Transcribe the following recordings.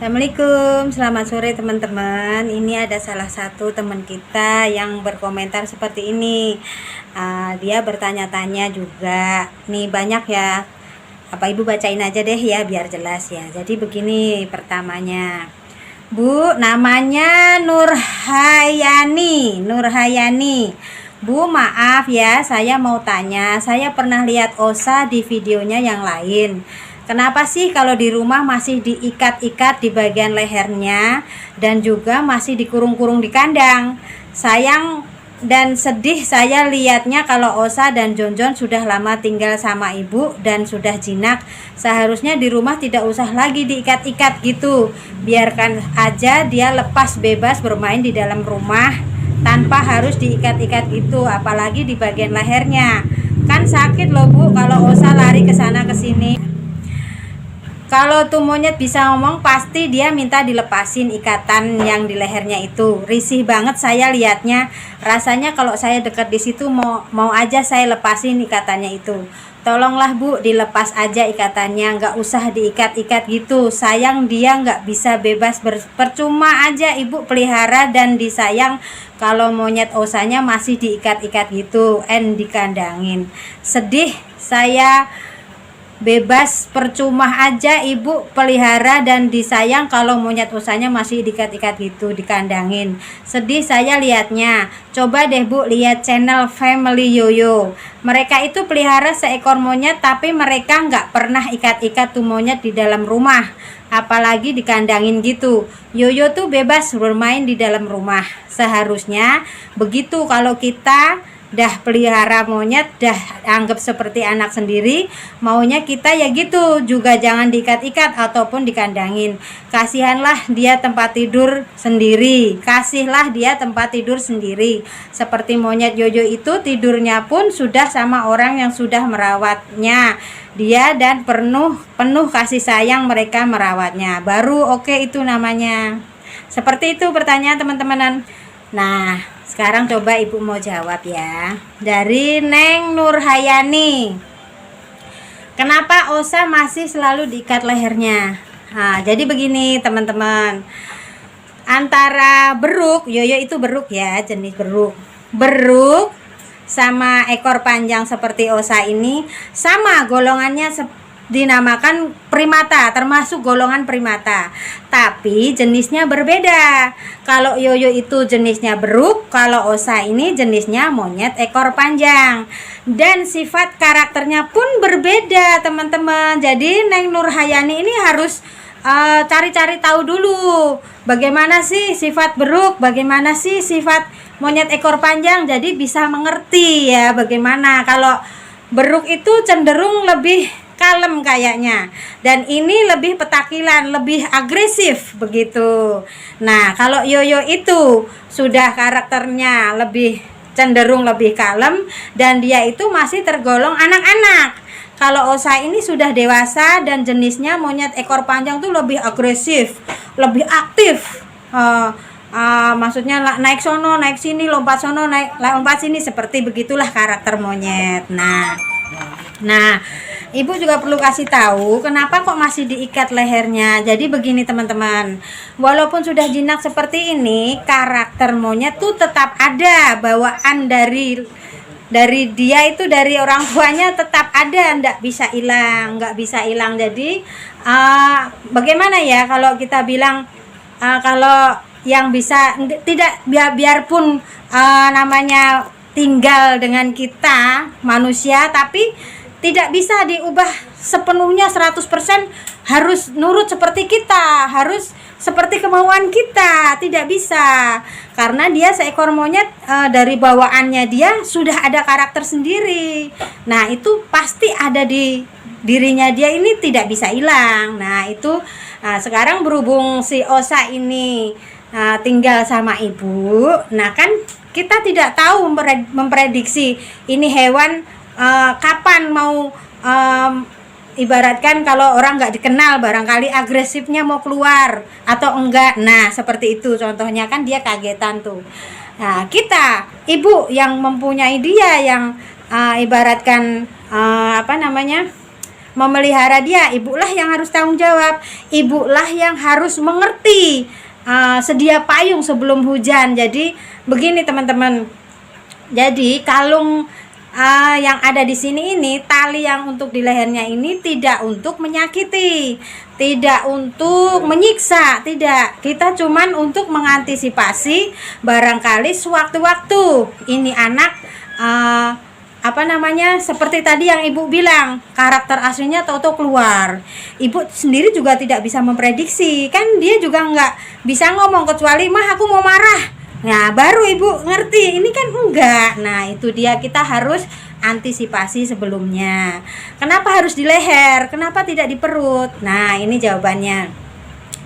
Assalamualaikum, selamat sore teman-teman. Ini ada salah satu teman kita yang berkomentar seperti ini. Dia bertanya-tanya juga. Nih banyak ya. Apa ibu bacain aja deh ya biar jelas ya. Jadi begini pertamanya. Bu, namanya Nurhayani. Bu, maaf ya, saya mau tanya. Saya pernah lihat Osa di videonya yang lain. Kenapa sih kalau di rumah masih diikat-ikat di bagian lehernya dan juga masih dikurung-kurung di kandang? Sayang dan sedih saya lihatnya kalau Osa dan Jonjon sudah lama tinggal sama ibu dan sudah jinak. Seharusnya di rumah tidak usah lagi diikat-ikat gitu. Biarkan aja dia lepas bebas bermain di dalam rumah tanpa harus diikat-ikat gitu, apalagi di bagian lehernya. Kan sakit loh Bu kalau Osa lari ke sana ke sini. Kalau tuh monyet bisa ngomong pasti dia minta dilepasin ikatan yang di lehernya itu. Risih banget saya lihatnya. Rasanya kalau saya dekat di situ mau aja saya lepasin ikatannya itu. Tolonglah Bu, dilepas aja ikatannya, nggak usah diikat-ikat gitu. Sayang dia nggak bisa bebas percuma aja ibu pelihara dan disayang kalau monyet Osanya masih diikat-ikat gitu, dikandangin. Sedih saya bebas percuma aja ibu pelihara dan disayang kalau monyet Osanya masih diikat-ikat gitu, dikandangin. Sedih saya lihatnya. Coba deh Bu lihat channel Family Yoyo. Mereka itu pelihara seekor monyet tapi mereka nggak pernah ikat-ikat tuh monyet di dalam rumah, apalagi dikandangin gitu. Yoyo tuh bebas bermain di dalam rumah. Seharusnya begitu. Kalau kita dah pelihara monyet, dah anggap seperti anak sendiri, maunya kita ya gitu juga, jangan diikat-ikat ataupun dikandangin. Kasihanlah dia tempat tidur sendiri, seperti monyet Yoyo itu tidurnya pun sudah sama orang yang sudah merawatnya dia dan penuh kasih sayang mereka merawatnya, baru oke itu namanya. Seperti itu pertanyaan teman-temanan. Nah, sekarang coba ibu mau jawab ya. Dari Neng Nurhayani. Kenapa Osa masih selalu diikat lehernya? Nah, jadi begini teman-teman. Antara beruk, Yoyo itu beruk ya, jenis beruk. Beruk sama ekor panjang seperti Osa ini sama golongannya, dinamakan primata, termasuk golongan primata, tapi jenisnya berbeda. Kalau Yoyo itu jenisnya beruk, kalau Osa ini jenisnya monyet ekor panjang, dan sifat karakternya pun berbeda teman-teman. Jadi Neng Nurhayani ini harus cari-cari tahu dulu bagaimana sih sifat beruk, bagaimana sih sifat monyet ekor panjang, jadi bisa mengerti ya bagaimana. Kalau beruk itu cenderung lebih kalem kayaknya, dan ini lebih petakilan, lebih agresif begitu. Nah, kalau Yoyo itu sudah karakternya lebih cenderung lebih kalem dan dia itu masih tergolong anak-anak. Kalau Osa ini sudah dewasa dan jenisnya monyet ekor panjang tuh lebih agresif, lebih aktif. Maksudnya naik sono, naik sini, lompat sono, lompat sini, seperti begitulah karakter monyet. Nah, ibu juga perlu kasih tahu kenapa kok masih diikat lehernya. Jadi begini teman-teman, walaupun sudah jinak seperti ini, karakter monyet tuh tetap ada, bawaan dari dia itu, dari orang tuanya tetap ada, nggak bisa hilang. Jadi bagaimana ya kalau kita bilang, kalau yang bisa tidak, biarpun namanya tinggal dengan kita manusia, tapi tidak bisa diubah sepenuhnya 100% harus nurut seperti kita, harus seperti kemauan kita, tidak bisa. Karena dia seekor monyet, dari bawaannya dia sudah ada karakter sendiri. Nah, itu pasti ada di dirinya dia, ini tidak bisa hilang. Nah, itu sekarang berhubung si Osa ini tinggal sama ibu. Nah, kan kita tidak tahu memprediksi ini hewan kapan mau, ibaratkan kalau orang nggak dikenal barangkali agresifnya mau keluar atau enggak. Nah, seperti itu contohnya, kan dia kagetan tuh. Nah, kita ibu yang mempunyai dia, yang ibaratkan memelihara dia, ibulah yang harus tanggung jawab, ibulah yang harus mengerti sedia payung sebelum hujan. Jadi begini teman-teman, jadi kalung yang ada di sini ini, tali yang untuk di lehernya ini tidak untuk menyakiti, tidak untuk menyiksa, tidak. Kita cuman untuk mengantisipasi barangkali sewaktu-waktu ini anak seperti tadi yang ibu bilang, karakter aslinya tahu-tahu keluar. Ibu sendiri juga tidak bisa memprediksi, kan dia juga nggak bisa ngomong kecuali mah aku mau marah. Nah baru ibu ngerti, ini kan enggak. Nah itu dia, kita harus antisipasi sebelumnya. Kenapa harus di leher? Kenapa tidak di perut? Nah ini jawabannya.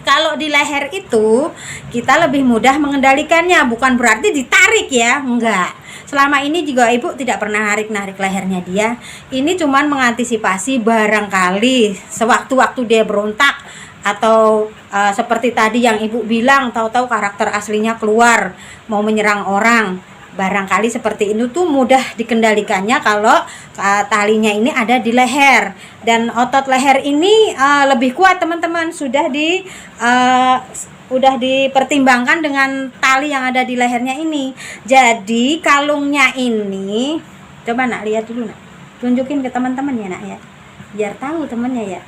Kalau di leher itu kita lebih mudah mengendalikannya, bukan berarti ditarik ya, enggak. Selama ini juga ibu tidak pernah narik-narik lehernya dia. Ini cuman mengantisipasi barangkali sewaktu-waktu dia berontak, atau seperti tadi yang ibu bilang, tahu-tahu karakter aslinya keluar mau menyerang orang. Barangkali seperti itu tuh mudah dikendalikannya kalau talinya ini ada di leher, dan otot leher ini lebih kuat teman-teman, sudah dipertimbangkan dengan tali yang ada di lehernya ini. Jadi kalungnya ini, coba nak lihat dulu nak, tunjukin ke teman-teman ya nak ya, biar tahu temannya ya.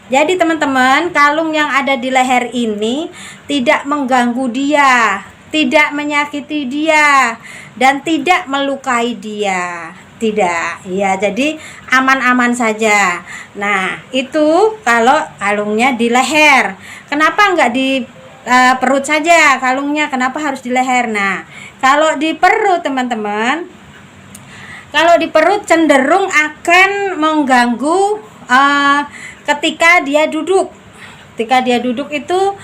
Jadi teman-teman, kalung yang ada di leher ini tidak mengganggu dia, tidak menyakiti dia, dan tidak melukai dia. Tidak, ya, jadi aman-aman saja. Nah itu kalau kalungnya di leher. Kenapa enggak di perut saja kalungnya, kenapa harus di leher? Nah kalau di perut teman-teman, kalau di perut cenderung akan mengganggu ketika dia duduk. Ketika dia duduk itu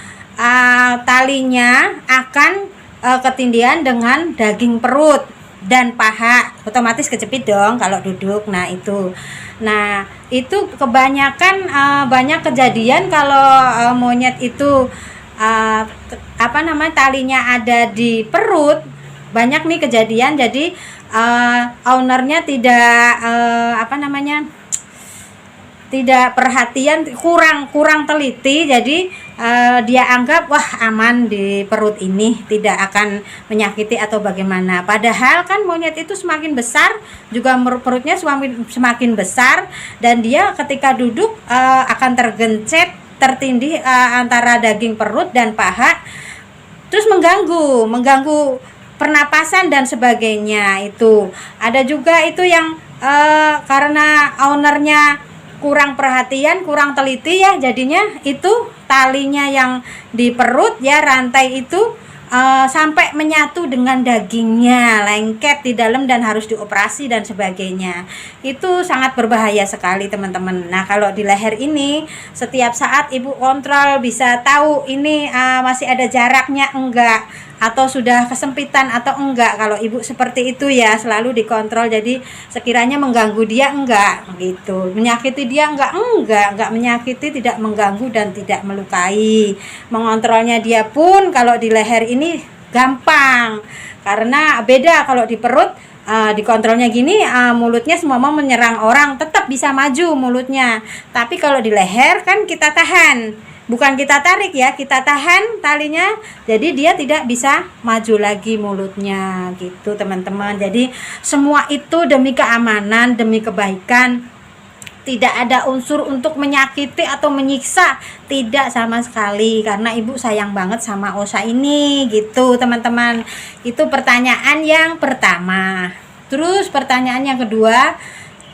talinya akan ketindihan dengan daging perut dan paha, otomatis kejepit dong kalau duduk. Nah itu kebanyakan banyak kejadian kalau monyet itu talinya ada di perut, banyak nih kejadian. Jadi ownernya tidak perhatian, kurang teliti. Jadi dia anggap wah aman di perut ini, tidak akan menyakiti atau bagaimana. Padahal kan monyet itu semakin besar juga perutnya semakin besar, dan dia ketika duduk akan tergencet, tertindih antara daging perut dan paha, terus mengganggu pernapasan dan sebagainya. Itu ada juga itu yang karena ownernya kurang perhatian, kurang teliti ya, jadinya itu talinya yang di perut ya, rantai itu sampai menyatu dengan dagingnya, lengket di dalam dan harus dioperasi dan sebagainya. Itu sangat berbahaya sekali teman-teman. Nah kalau di leher ini setiap saat ibu kontrol, bisa tahu ini masih ada jaraknya enggak, atau sudah kesempitan atau enggak. Kalau ibu seperti itu ya, selalu dikontrol. Jadi sekiranya mengganggu dia enggak gitu, menyakiti dia enggak menyakiti, tidak mengganggu dan tidak melukai. Mengontrolnya dia pun kalau di leher ini gampang, karena beda kalau di perut. Dikontrolnya gini, mulutnya semua mau menyerang orang tetap bisa maju mulutnya, tapi kalau di leher kan kita tahan, bukan kita tarik ya, kita tahan talinya, jadi dia tidak bisa maju lagi mulutnya gitu teman-teman. Jadi semua itu demi keamanan, demi kebaikan, tidak ada unsur untuk menyakiti atau menyiksa, tidak sama sekali, karena ibu sayang banget sama Osa ini gitu teman-teman. Itu pertanyaan yang pertama. Terus pertanyaan yang kedua,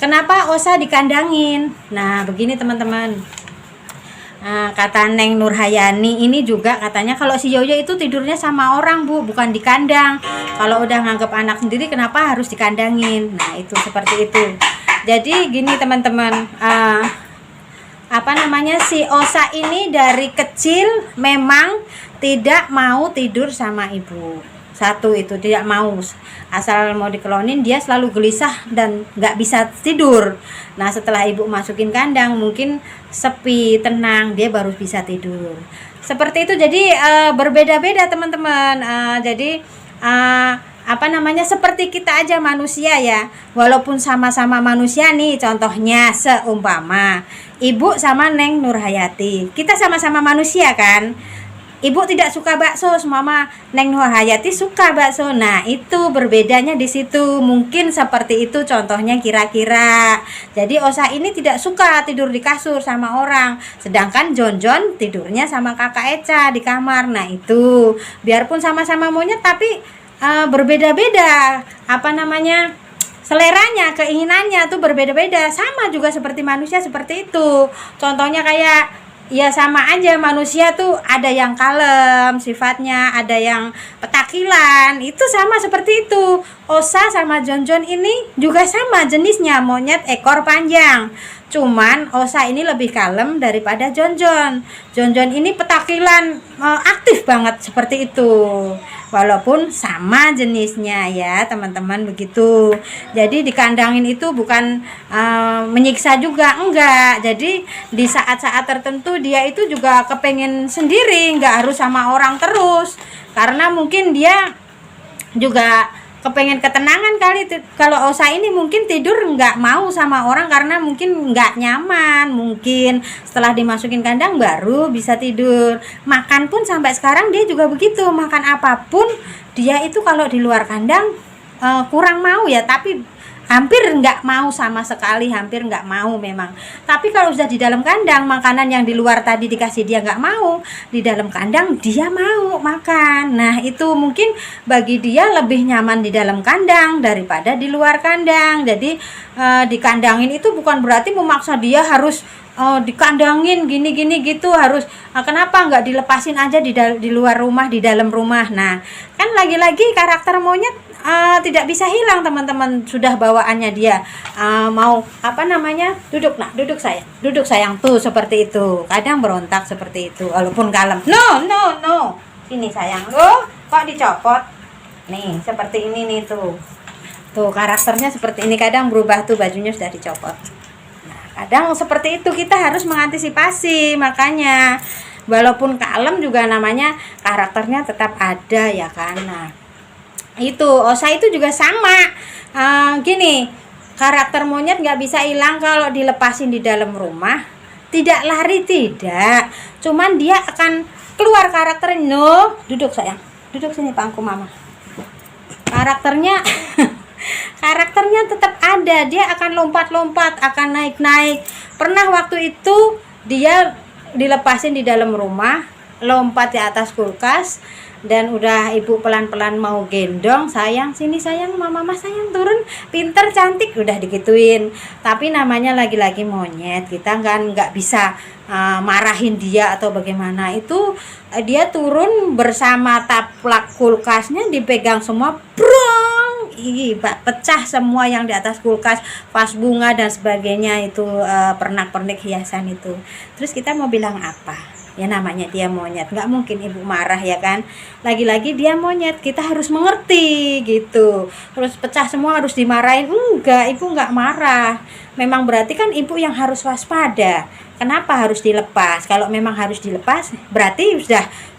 kenapa Osa dikandangin? Nah begini teman-teman, kata Neng Nurhayani ini juga katanya kalau si Yoyo itu tidurnya sama orang bu, bukan di kandang. Kalau udah nganggep anak sendiri kenapa harus dikandangin? Nah itu seperti itu. Jadi gini teman-teman, si Osa ini dari kecil memang tidak mau tidur sama ibu. Satu itu tidak mau, asal mau dikelonin dia selalu gelisah dan nggak bisa tidur. Nah setelah ibu masukin kandang mungkin sepi, tenang, dia baru bisa tidur. Seperti itu. Jadi berbeda-beda teman-teman. Jadi apa namanya, seperti kita aja manusia ya, walaupun sama-sama manusia nih, contohnya seumpama ibu sama Neng Nurhayati, kita sama-sama manusia kan. Ibu tidak suka bakso, mama Neng Nurhayati suka bakso. Nah, itu berbedanya di situ. Mungkin seperti itu contohnya kira-kira. Jadi Osa ini tidak suka tidur di kasur sama orang, sedangkan Jon tidurnya sama kakak Eca di kamar. Nah, itu biarpun sama-sama monyet tapi berbeda-beda apa namanya, seleranya, keinginannya tuh berbeda-beda. Sama juga seperti manusia seperti itu. Contohnya kayak ya sama aja, manusia tuh ada yang kalem sifatnya, ada yang petakilan, itu sama seperti itu. Osa sama Jon ini juga sama jenisnya, monyet ekor panjang. Cuman Osa ini lebih kalem daripada Jon ini petakilan, aktif banget seperti itu. Walaupun sama jenisnya ya teman-teman, begitu. Jadi dikandangin itu bukan menyiksa juga, enggak. Jadi di saat-saat tertentu dia itu juga kepengen sendiri, enggak harus sama orang terus, karena mungkin dia juga kepengen ketenangan kali. Kalau Osa ini mungkin tidur nggak mau sama orang karena mungkin nggak nyaman, mungkin setelah dimasukin kandang baru bisa tidur. Makan pun sampai sekarang dia juga begitu, makan apapun dia itu kalau di luar kandang kurang mau ya, tapi hampir nggak mau sama sekali, hampir nggak mau memang. Tapi kalau sudah di dalam kandang, makanan yang di luar tadi dikasih dia nggak mau, di dalam kandang dia mau makan. Nah, itu mungkin bagi dia lebih nyaman di dalam kandang daripada di luar kandang. Jadi dikandangin itu bukan berarti memaksa dia harus dikandangin gini-gini gitu, harus kenapa nggak dilepasin aja di luar rumah, di dalam rumah. Nah, kan lagi-lagi karakter monyet tidak bisa hilang teman-teman, sudah bawaannya dia mau apa namanya, duduk sayang tuh, seperti itu. Kadang berontak seperti itu walaupun kalem. No ini sayang, loh kok dicopot nih, seperti ini nih, tuh karakternya seperti ini. Kadang berubah tuh, bajunya sudah dicopot. Nah, kadang seperti itu, kita harus mengantisipasi. Makanya walaupun kalem juga namanya karakternya tetap ada ya kan. Nah, itu Osa itu juga sama, gini, karakter monyet nggak bisa hilang kalau dilepasin di dalam rumah. Tidak lari, tidak, cuman dia akan keluar karakternya. No, duduk sayang, duduk sini pangku mama. Karakternya karakternya tetap ada, dia akan lompat-lompat, akan naik-naik. Pernah waktu itu dia dilepasin di dalam rumah, lompat di atas kulkas, dan udah ibu pelan-pelan mau gendong, sayang sini sayang, mama sayang turun, pinter cantik, udah digituin. Tapi namanya lagi-lagi monyet, kita kan nggak bisa marahin dia atau bagaimana. Itu dia turun bersama taplak kulkasnya, dipegang semua, brong, pecah semua yang di atas kulkas, vas bunga dan sebagainya, itu pernak-pernik hiasan itu. Terus kita mau bilang apa? Ya namanya dia monyet, nggak mungkin ibu marah ya kan. Lagi-lagi dia monyet, kita harus mengerti gitu. Terus pecah semua harus dimarahin? Enggak, ibu nggak marah. Memang berarti kan ibu yang harus waspada. Kenapa harus dilepas? Kalau memang harus dilepas, berarti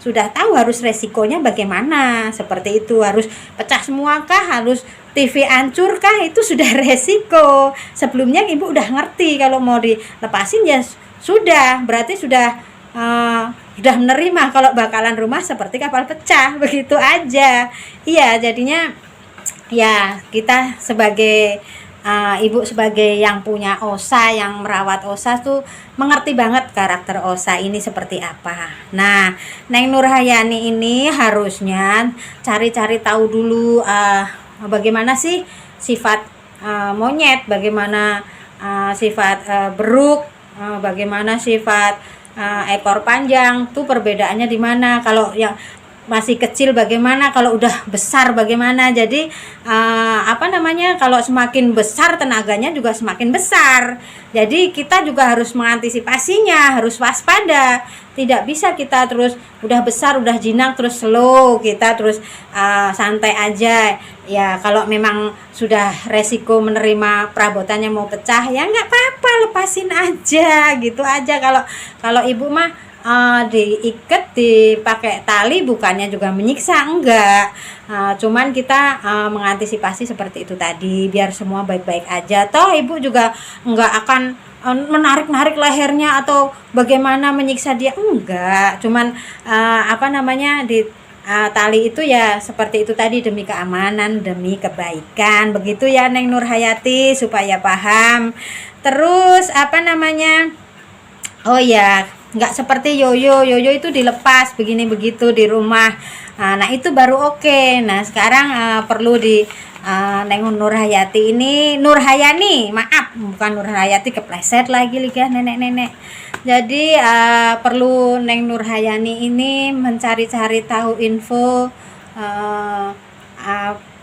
sudah tahu harus resikonya bagaimana. Seperti itu, harus pecah semua kah? Harus TV hancur kah? Itu sudah resiko. Sebelumnya ibu udah ngerti kalau mau dilepasin ya sudah, berarti sudah menerima kalau bakalan rumah seperti kapal pecah, begitu aja. Iya, jadinya ya kita sebagai ibu, sebagai yang punya Osa, yang merawat Osa tuh mengerti banget karakter Osa ini seperti apa. Nah, Neng Nurhayati ini harusnya cari-cari tahu dulu bagaimana sih sifat monyet, bagaimana sifat beruk, bagaimana sifat ekor panjang, tuh perbedaannya di mana. Kalau yang masih kecil bagaimana, kalau udah besar bagaimana. Jadi kalau semakin besar tenaganya juga semakin besar. Jadi kita juga harus mengantisipasinya, harus waspada. Tidak bisa kita terus udah besar, udah jinak terus slow, kita terus santai aja. Ya kalau memang sudah resiko menerima perabotannya mau pecah, ya nggak apa-apa, lepasin aja gitu aja. Kalau ibu mah diikat dipakai tali bukannya juga menyiksa, enggak. Cuman kita mengantisipasi seperti itu tadi biar semua baik-baik aja. Toh ibu juga enggak akan menarik-narik lehernya atau bagaimana menyiksa dia, enggak. Cuman di tali itu ya seperti itu tadi, demi keamanan, demi kebaikan. Begitu ya Neng Nurhayati, supaya paham. Terus oh ya, nggak seperti yoyo itu dilepas begini begitu di rumah. Nah itu baru oke. Nah sekarang perlu di Neng Nurhayati ini, Nurhayani, maaf, bukan Nurhayati, kepleset lagi liga nenek-nenek. Jadi perlu Neng Nurhayani ini mencari-cari tahu info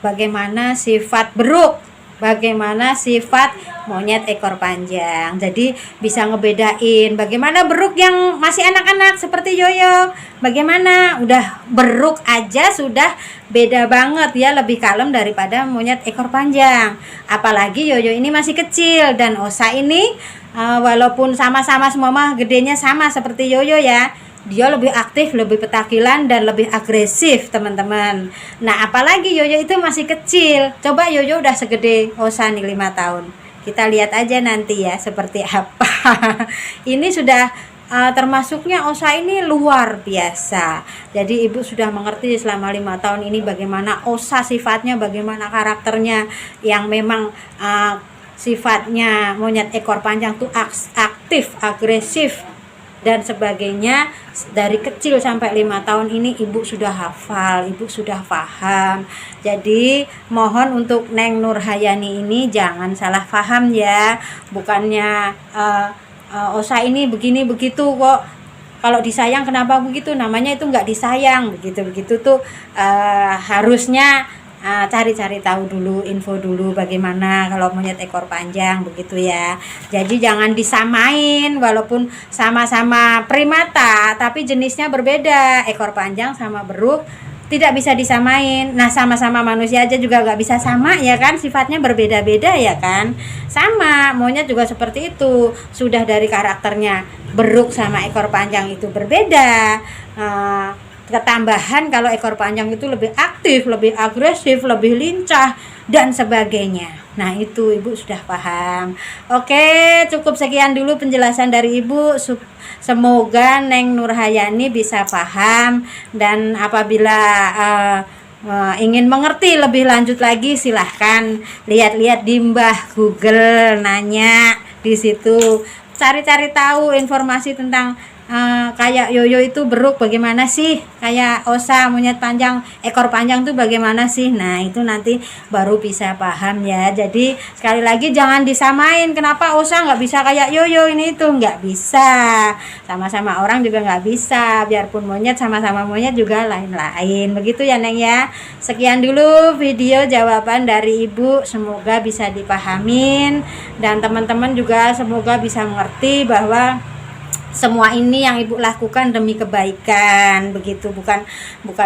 bagaimana sifat beruk, bagaimana sifat monyet ekor panjang. Jadi bisa ngebedain bagaimana beruk yang masih anak-anak seperti yoyo, bagaimana udah beruk aja sudah beda banget ya, lebih kalem daripada monyet ekor panjang. Apalagi yoyo ini masih kecil, dan Osa ini walaupun sama-sama semua mah gedenya sama seperti yoyo ya, dia lebih aktif, lebih petakilan, dan lebih agresif teman-teman. Nah apalagi yoyo itu masih kecil. Coba yoyo udah segede Osa nih, 5 tahun. Kita lihat aja nanti ya seperti apa. Ini sudah termasuknya Osa ini luar biasa. Jadi ibu sudah mengerti selama 5 tahun ini bagaimana Osa sifatnya, bagaimana karakternya, yang memang sifatnya monyet ekor panjang tuh aktif, agresif, dan sebagainya. Dari kecil sampai 5 tahun ini ibu sudah hafal, ibu sudah paham. Jadi mohon untuk Neng Nurhayani ini jangan salah paham ya. Bukannya Osa ini begini begitu kok, kalau disayang kenapa begitu, namanya itu nggak disayang, begitu tuh harusnya cari-cari tahu dulu, info dulu bagaimana kalau monyet ekor panjang, begitu ya. Jadi jangan disamain, walaupun sama-sama primata tapi jenisnya berbeda. Ekor panjang sama beruk tidak bisa disamain. Nah sama-sama manusia aja juga nggak bisa sama ya kan, sifatnya berbeda-beda ya kan. Sama monyet juga seperti itu, sudah dari karakternya beruk sama ekor panjang itu berbeda. Ketambahan kalau ekor panjang itu lebih aktif, lebih agresif, lebih lincah, dan sebagainya. Nah itu ibu sudah paham. Oke, cukup sekian dulu penjelasan dari ibu. Semoga Neng Nurhayani bisa paham, dan apabila ingin mengerti lebih lanjut lagi silahkan lihat-lihat di Mbah Google, nanya di situ, cari-cari tahu informasi tentang kayak yoyo itu beruk bagaimana sih, kayak Osa monyet panjang ekor panjang tuh bagaimana sih. Nah itu nanti baru bisa paham ya. Jadi sekali lagi jangan disamain, kenapa Osa nggak bisa kayak yoyo, ini itu nggak bisa, sama-sama orang juga nggak bisa, biarpun monyet sama-sama monyet juga lain-lain, begitu ya Neng ya. Sekian dulu video jawaban dari ibu, semoga bisa dipahamin, dan teman-teman juga semoga bisa mengerti bahwa semua ini yang ibu lakukan demi kebaikan, begitu, bukan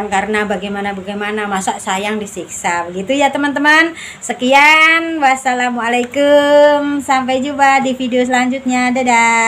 karena bagaimana masa sayang disiksa, begitu ya teman-teman. Sekian, wassalamualaikum, sampai jumpa di video selanjutnya, dadah.